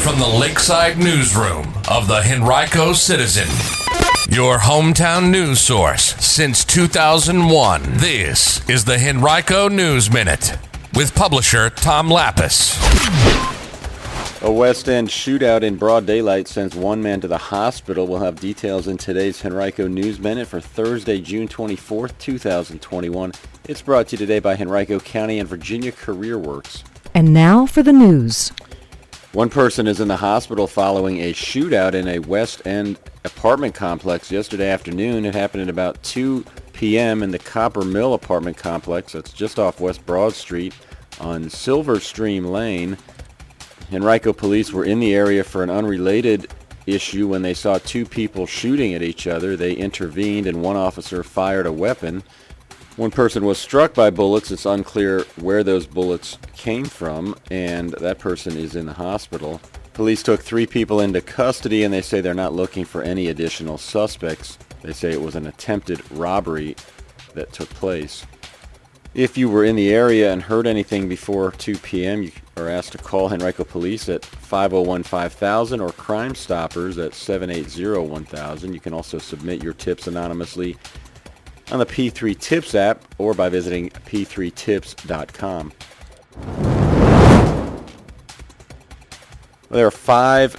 from the Lakeside Newsroom of the Henrico Citizen, your hometown news source since 2001. This is the Henrico News Minute with publisher Tom Lapis. A West End shootout in broad daylight sends one man to the hospital. We'll have details in today's Henrico News Minute for Thursday, June 24th, 2021. It's brought to you today by Henrico County and Virginia Career Works. And now for the news. One person is in the hospital following a shootout in a West End apartment complex yesterday afternoon. It happened at about 2 p.m. in the Copper Mill apartment complex. That's just off West Broad Street on Silver Stream Lane. Henrico police were in the area for an unrelated issue when they saw two people shooting at each other. They intervened and one officer fired a weapon. One person was struck by bullets. It's unclear where those bullets came from, and that person is in the hospital. Police took 3 people into custody, and they say they're not looking for any additional suspects. They say it was an attempted robbery that took place. If you were in the area and heard anything before 2 p.m., you are asked to call Henrico Police at 501-5000 or Crime Stoppers at 780-1000. You can also submit your tips anonymously on the P3 Tips app or by visiting p3tips.com. There are 5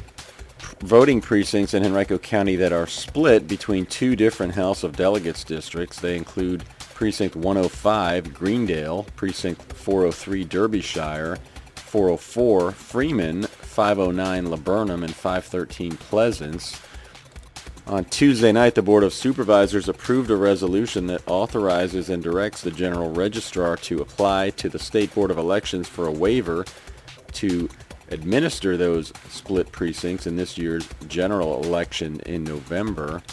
voting precincts in Henrico County that are split between 2 different House of Delegates districts. They include Precinct 105, Greendale, Precinct 403, Derbyshire, 404, Freeman, 509, Laburnum, and 513, Pleasance. On Tuesday night, the Board of Supervisors approved a resolution that authorizes and directs the General Registrar to apply to the State Board of Elections for a waiver to administer those split precincts in this year's general election in November.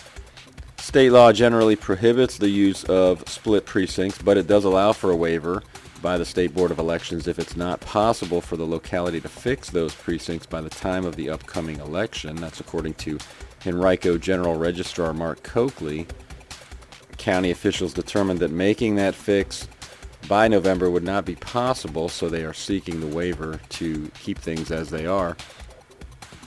State law generally prohibits the use of split precincts, but it does allow for a waiver by the State Board of Elections if it's not possible for the locality to fix those precincts by the time of the upcoming election. That's according to Henrico General Registrar Mark Coakley. County officials determined that making that fix by November would not be possible, so they are seeking the waiver to keep things as they are.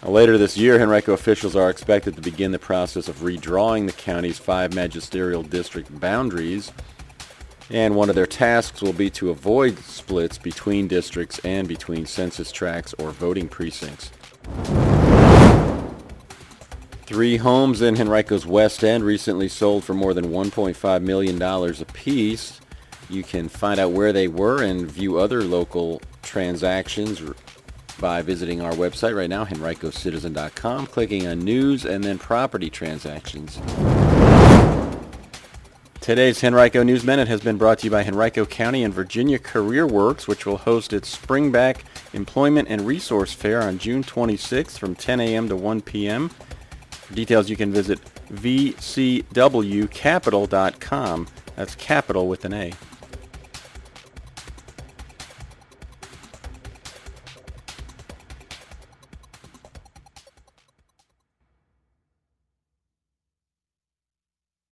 Later this year, Henrico officials are expected to begin the process of redrawing the county's 5 magisterial district boundaries, and one of their tasks will be to avoid splits between districts and between census tracts or voting precincts. 3 homes in Henrico's West End recently sold for more than $1.5 million apiece. You can find out where they were and view other local transactions by visiting our website right now, henricocitizen.com, clicking on News and then Property Transactions. Today's Henrico News Minute has been brought to you by Henrico County and Virginia Career Works, which will host its Springback Employment and Resource Fair on June 26th from 10 a.m. to 1 p.m. For details, you can visit vcwcapital.com. That's capital with an A.